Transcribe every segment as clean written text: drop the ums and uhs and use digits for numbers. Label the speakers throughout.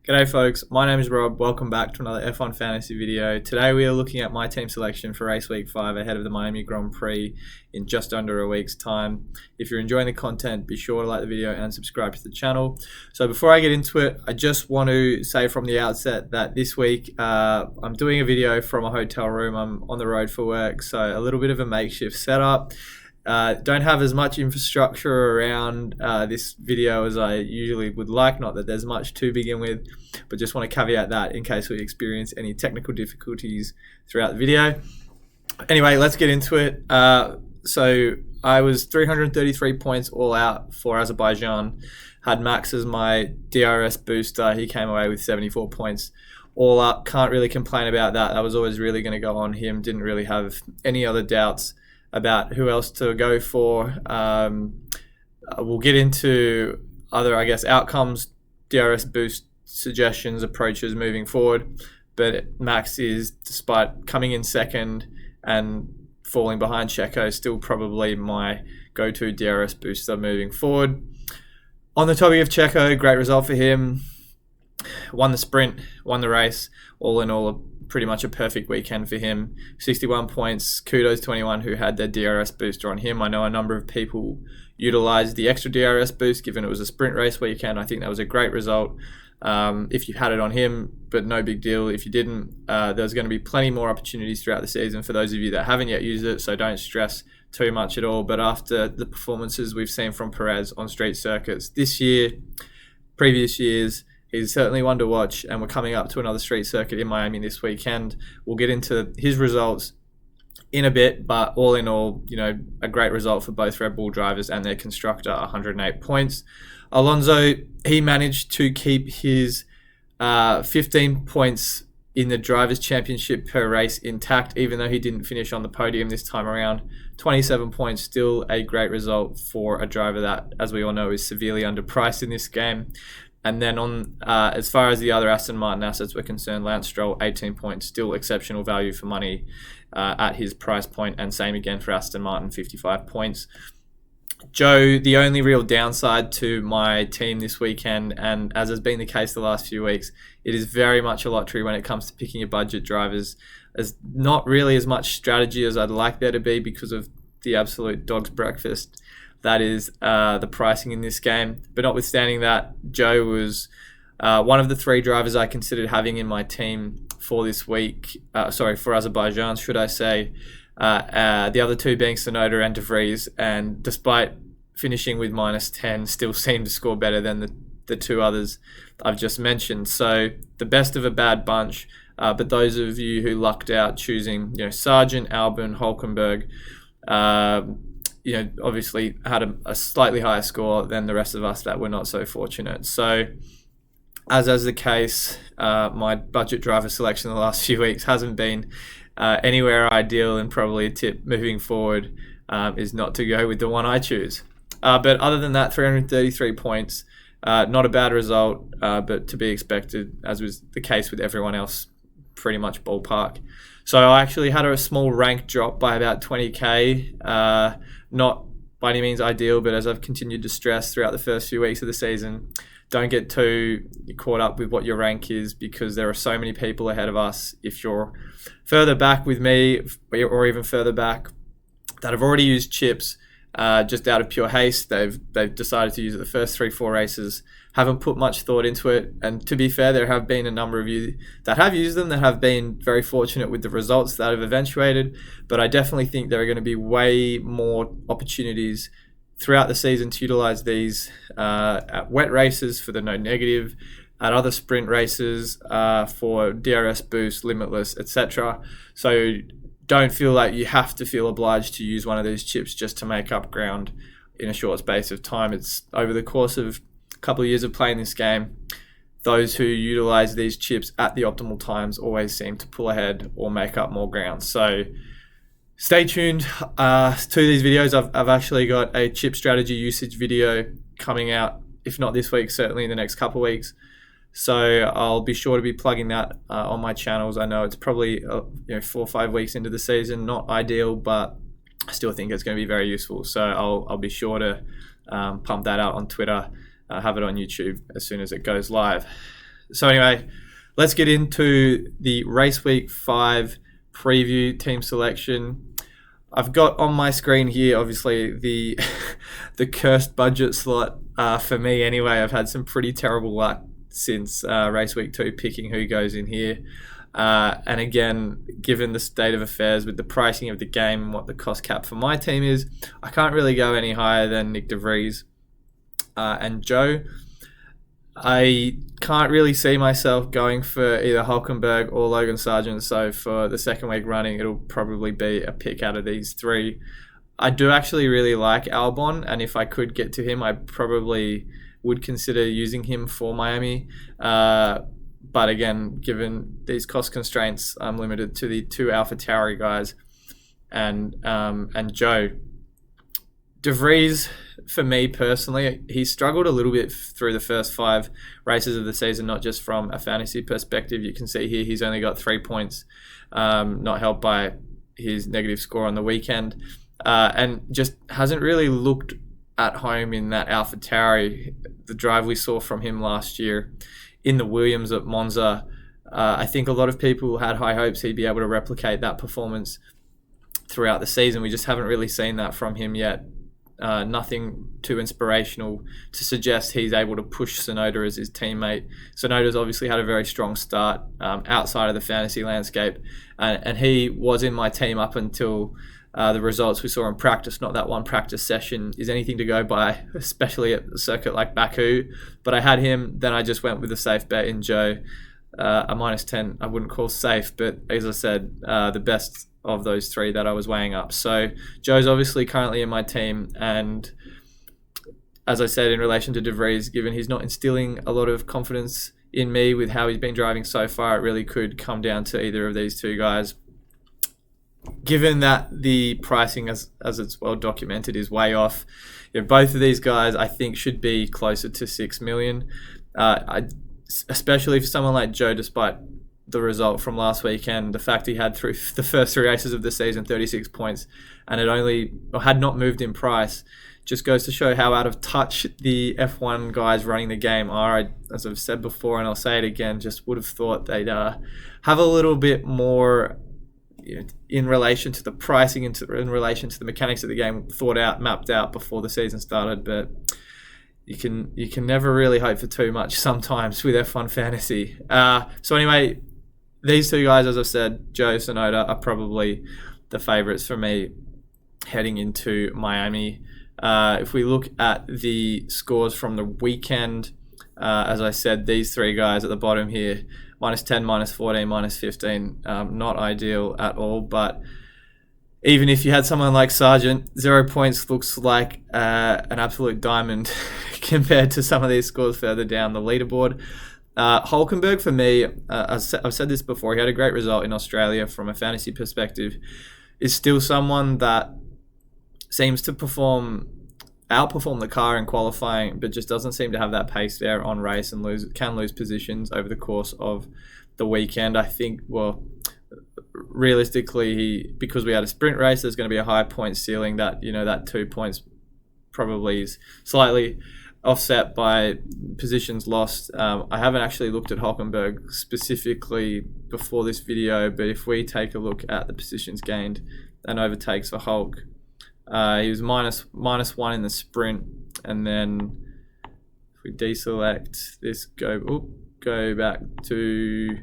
Speaker 1: G'day folks, my name is Rob. Welcome back to another F1 Fantasy video. Today we are looking at my team selection for race week 5 ahead of the Miami Grand Prix in just under a week's time. If you're enjoying the content, be sure to like the video and subscribe to the channel. So before I get into it, I just want to say from the outset that this week I'm doing a video from a hotel room. I'm on the road for work, so a little bit of a makeshift setup. Don't have as much infrastructure around this video as I usually would like, not that there's much to begin with, but just want to caveat that in case we experience any technical difficulties throughout the video. Anyway, let's get into it. So I was 333 points all out for Azerbaijan, had Max as my DRS booster. He came away with 74 points all up. Can't really complain about that. That was always really going to go on him. Didn't really have any other doubts about who else to go for. We'll get into other, outcomes, DRS boost suggestions, approaches moving forward. But Max is, despite coming in second and falling behind Checo, still probably my go-to DRS booster moving forward. On the topic of Checo, great result for him. Won the sprint, won the race. All in all, pretty much a perfect weekend for him. 61 points. Kudos to anyone who had their DRS booster on him. I know a number of people utilized the extra DRS boost given it was a sprint race weekend. I think that was a great result if you had it on him, but no big deal if you didn't. There's going to be plenty more opportunities throughout the season for those of you that haven't yet used it, so don't stress too much at all. But after the performances we've seen from Perez on street circuits this year, previous years, he's certainly one to watch, and we're coming up to another street circuit in Miami this weekend. We'll get into his results in a bit, but all in all, a great result for both Red Bull drivers and their constructor, 108 points. Alonso, he managed to keep his 15 points in the Drivers' Championship per race intact, even though he didn't finish on the podium this time around. 27 points, still a great result for a driver that, as we all know, is severely underpriced in this game. And then on as far as the other Aston Martin assets were concerned, Lance Stroll, 18 points, still exceptional value for money at his price point, and same again for Aston Martin, 55 points. Joe, the only real downside to my team this weekend, and as has been the case the last few weeks, it is very much a lottery when it comes to picking your budget drivers. There's not really as much strategy as I'd like there to be because of the absolute dog's breakfast that is the pricing in this game. But notwithstanding that, Joe was one of the three drivers I considered having in my team for this week. For Azerbaijan, should I say. The other two being Tsunoda and De Vries. And despite finishing with -10, still seemed to score better than the two others I've just mentioned. So the best of a bad bunch. But those of you who lucked out choosing, Sargent, Albon, Hulkenberg, obviously had a slightly higher score than the rest of us that were not so fortunate. So, as the case, my budget driver selection in the last few weeks hasn't been anywhere ideal, and probably a tip moving forward is not to go with the one I choose. But other than that, 333 points, not a bad result, but to be expected, as was the case with everyone else, pretty much ballpark. So I actually had a small rank drop by about 20k. Not by any means ideal, but as I've continued to stress throughout the first few weeks of the season, don't get too caught up with what your rank is, because there are so many people ahead of us. If you're further back with me, or even further back, that have already used chips just out of pure haste, they've decided to use it the first 3-4 races, haven't put much thought into it. And to be fair, there have been a number of you that have used them that have been very fortunate with the results that have eventuated. But I definitely think there are going to be way more opportunities throughout the season to utilize these at wet races for the no negative, at other sprint races for DRS boost, limitless, etc. So don't feel like you have to feel obliged to use one of these chips just to make up ground in a short space of time. It's over the course of couple of years of playing this game, those who utilize these chips at the optimal times always seem to pull ahead or make up more ground. So stay tuned to these videos. I've actually got a chip strategy usage video coming out, if not this week, certainly in the next couple of weeks. So I'll be sure to be plugging that on my channels. I know it's probably 4 or 5 weeks into the season, not ideal, but I still think it's going to be very useful. So I'll be sure to pump that out on Twitter, have it on YouTube as soon as it goes live. So anyway, let's get into the race week 5 preview team selection. I've got on my screen here, obviously, the the cursed budget slot for me anyway. I've had some pretty terrible luck since race week 2 picking who goes in here. And again, given the state of affairs with the pricing of the game and what the cost cap for my team is, I can't really go any higher than Nyck de Vries and Joe. I can't really see myself going for either Hulkenberg or Logan Sargeant, so for the second week running, it'll probably be a pick out of these 3. I do actually really like Albon, and if I could get to him, I probably would consider using him for Miami. But again, given these cost constraints, I'm limited to the 2 AlphaTauri guys and Joe. De Vries, for me personally, he struggled a little bit through the first 5 races of the season, not just from a fantasy perspective. You can see here he's only got 3 points, not helped by his negative score on the weekend, and just hasn't really looked at home in that AlphaTauri. The drive we saw from him last year in the Williams at Monza, I think a lot of people had high hopes he'd be able to replicate that performance throughout the season. We just haven't really seen that from him yet. Nothing too inspirational to suggest he's able to push Tsunoda as his teammate. Tsunoda's obviously had a very strong start outside of the fantasy landscape, and he was in my team up until the results we saw in practice. Not that one practice session is anything to go by, especially at a circuit like Baku. But I had him, then I just went with a safe bet in Joe. A -10 I wouldn't call safe, but as I said, the best of those 3 that I was weighing up. So Joe's obviously currently in my team, and as I said, in relation to De Vries, given he's not instilling a lot of confidence in me with how he's been driving so far, it really could come down to either of these 2 guys. Given that the pricing, as it's well documented, is way off, both of these guys I think should be closer to 6 million. Especially for someone like Joe, despite the result from last weekend, the fact he had through the first 3 races of the season 36 points, and it had not moved in price, just goes to show how out of touch the F1 guys running the game are. As I've said before, and I'll say it again, just would have thought they'd have a little bit more in relation to the pricing and in relation to the mechanics of the game thought out, mapped out before the season started. But you can never really hope for too much sometimes with F1 fantasy. So anyway, these 2 guys, as I said, Joe, Tsunoda, are probably the favourites for me heading into Miami. If we look at the scores from the weekend, as I said, these 3 guys at the bottom here, -10, -14, -15, not ideal at all. But even if you had someone like Sargeant, 0 points looks like an absolute diamond compared to some of these scores further down the leaderboard. Hulkenberg, for me, I've said this before, he had a great result in Australia from a fantasy perspective, is still someone that seems to outperform the car in qualifying, but just doesn't seem to have that pace there on race and can lose positions over the course of the weekend. I think, realistically, because we had a sprint race, there's going to be a high point ceiling that, that 2 points probably is slightly offset by positions lost. I haven't actually looked at Hulkenberg specifically before this video, but if we take a look at the positions gained and overtakes for Hulk, he was minus 1 in the sprint, and then if we deselect this, go back to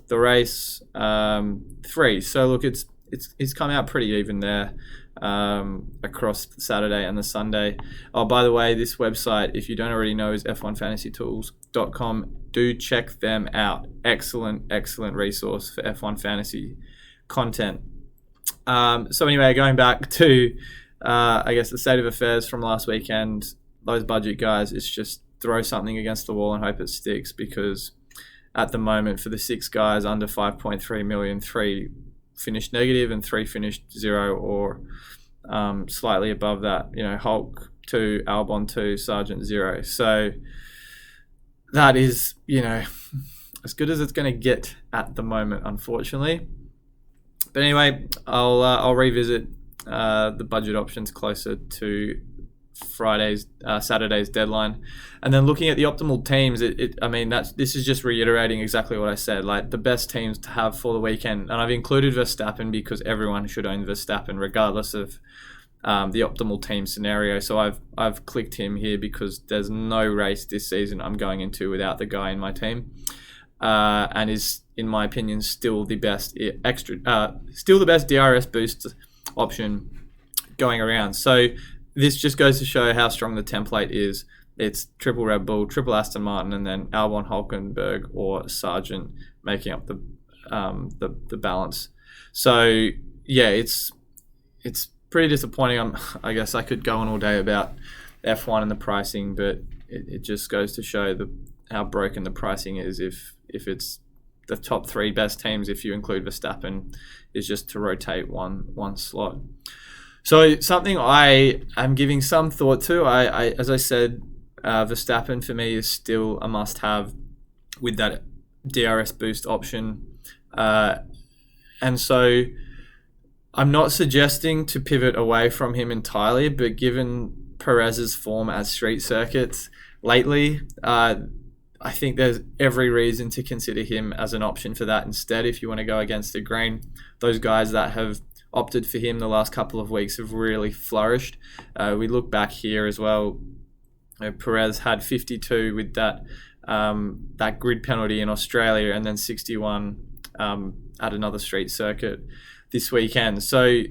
Speaker 1: the race, 3. So look, it's come out pretty even there across the Saturday and the Sunday. Oh, by the way, this website, if you don't already know, is f1fantasytools.com. Do check them out. Excellent resource for F1 fantasy content. So anyway, going back to I guess the state of affairs from last weekend, those budget guys, it's just throw something against the wall and hope it sticks, because at the moment for the 6 guys under 5.3 million, 3 finished negative and 3 finished 0 or slightly above that. Hulk 2, Albon 2, Sargeant 0. So that is, as good as it's going to get at the moment, unfortunately. But anyway, I'll revisit the budget options closer to Saturday's deadline. And then looking at the optimal teams, this is just reiterating exactly what I said. Like the best teams to have for the weekend, and I've included Verstappen because everyone should own Verstappen regardless of the optimal team scenario. So I've clicked him here because there's no race this season I'm going into without the guy in my team, and is, in my opinion, still the best DRS boost option going around. So this just goes to show how strong the template is. It's triple Red Bull, triple Aston Martin, and then Albon, Hulkenberg, or Sargent making up the balance. So yeah, it's pretty disappointing. I guess I could go on all day about F1 and the pricing, but it just goes to show how broken the pricing is. If it's the top 3 best teams, if you include Verstappen, is just to rotate one slot. So something I am giving some thought to. I as I said, Verstappen for me is still a must-have with that DRS boost option, and so I'm not suggesting to pivot away from him entirely. But given Perez's form at street circuits lately, I think there's every reason to consider him as an option for that instead. If you want to go against the grain, those guys that have opted for him the last couple of weeks have really flourished. We look back here as well. Perez had 52 with that grid penalty in Australia, and then 61 at another street circuit this weekend. So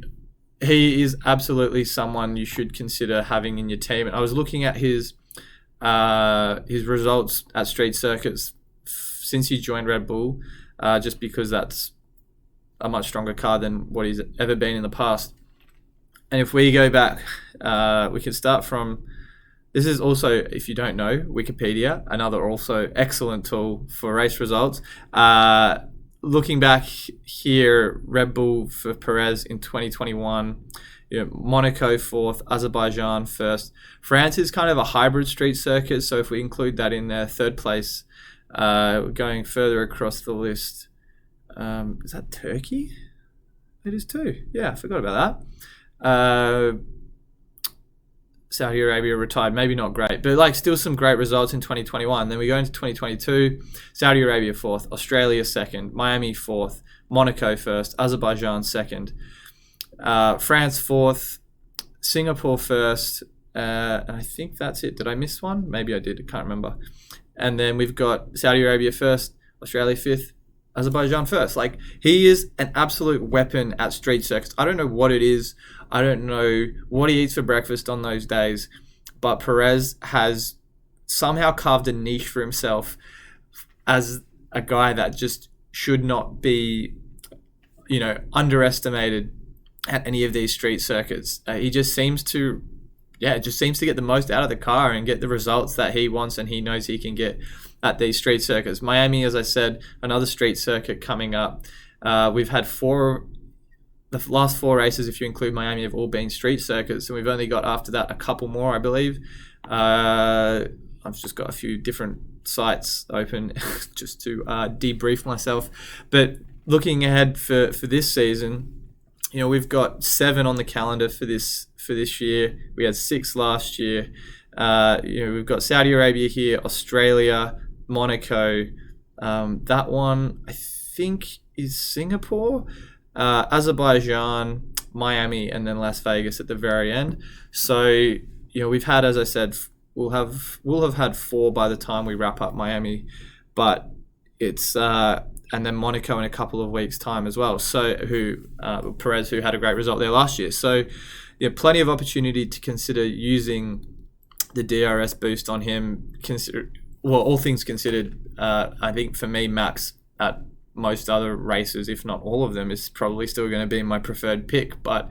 Speaker 1: he is absolutely someone you should consider having in your team. And I was looking at his results at street circuits since he joined Red Bull, just because that's a much stronger car than what he's ever been in the past. And if we go back, we can start from, this is also, if you don't know, Wikipedia, another also excellent tool for race results. Looking back here, Red Bull for Perez in 2021, Monaco 4th, Azerbaijan 1st. France is kind of a hybrid street circuit, so if we include that in there, 3rd place. Going further across the list, is that Turkey? It is too. Yeah, I forgot about that. Saudi Arabia retired, maybe not great, but still some great results in 2021. Then we go into 2022, Saudi Arabia 4th, Australia 2nd, Miami 4th, Monaco 1st, Azerbaijan 2nd, France 4th, Singapore 1st, and I think that's it. Did I miss one? Maybe I did, I can't remember. And then we've got Saudi Arabia 1st, Australia 5th, Azerbaijan 1st. He is an absolute weapon at street circuits. I don't know what it is. I don't know what he eats for breakfast on those days, but Perez has somehow carved a niche for himself as a guy that just should not be, underestimated at any of these street circuits. He just seems to get the most out of the car and get the results that he wants and he knows he can get at these street circuits. Miami, as I said, another street circuit coming up. We've had the last 4 races, if you include Miami, have all been street circuits, and we've only got after that a couple more, I believe. I've just got a few different sites open just to debrief myself. But looking ahead for this season, we've got 7 on the calendar for this year. We had 6 last year. We've got Saudi Arabia here, Australia, Monaco. That one I think is Singapore, Azerbaijan, Miami, and then Las Vegas at the very end. So we've had, as I said, we'll have had 4 by the time we wrap up Miami, but it's and then Monaco in a couple of weeks' time as well. So Perez, who had a great result there last year. So plenty of opportunity to consider using the DRS boost on him. All things considered, I think for me, Max at most other races, if not all of them, is probably still going to be my preferred pick. But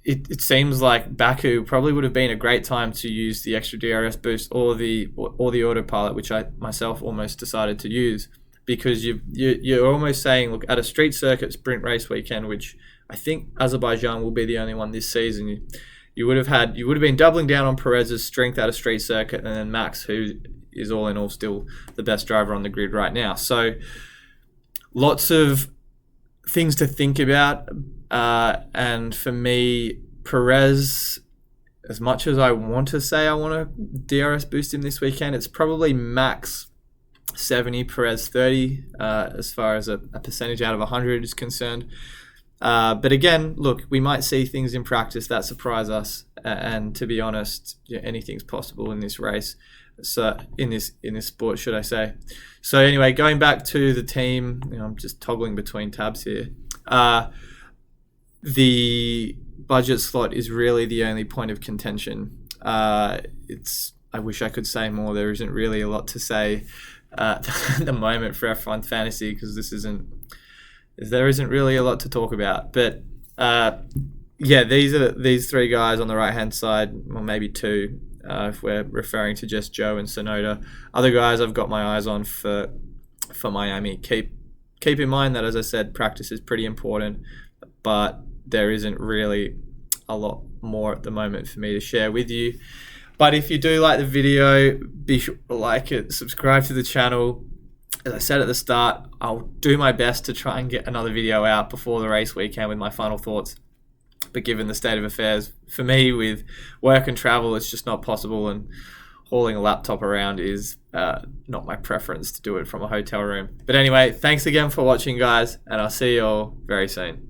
Speaker 1: it seems like Baku probably would have been a great time to use the extra DRS boost or the autopilot, which I myself almost decided to use, because you're almost saying, look, at a street circuit sprint race weekend, which I think Azerbaijan will be the only one this season, you would have been doubling down on Perez's strength at a street circuit, and then Max, who is all in all still the best driver on the grid right now. So lots of things to think about. And for me, Perez, as much as I want to say I want to DRS boost him this weekend, it's probably max 70, Perez 30, as far as a percentage out of 100 is concerned. But again, look, we might see things in practice that surprise us, and to be honest, anything's possible in this race. So in this sport, should I say? So anyway, going back to the team, I'm just toggling between tabs here. The budget slot is really the only point of contention. I wish I could say more. There isn't really a lot to say at the moment for F1 Fantasy, because there isn't really a lot to talk about. But these three guys on the right hand side, or maybe two, if we're referring to just Joe and Sonoda. Other guys I've got my eyes on for Miami. Keep in mind that, as I said, practice is pretty important, but there isn't really a lot more at the moment for me to share with you. But if you do like the video, be sure to like it, subscribe to the channel. As I said at the start, I'll do my best to try and get another video out before the race weekend with my final thoughts. But given the state of affairs, for me with work and travel, it's just not possible, and hauling a laptop around is not my preference to do it from a hotel room. But anyway, thanks again for watching, guys, and I'll see you all very soon.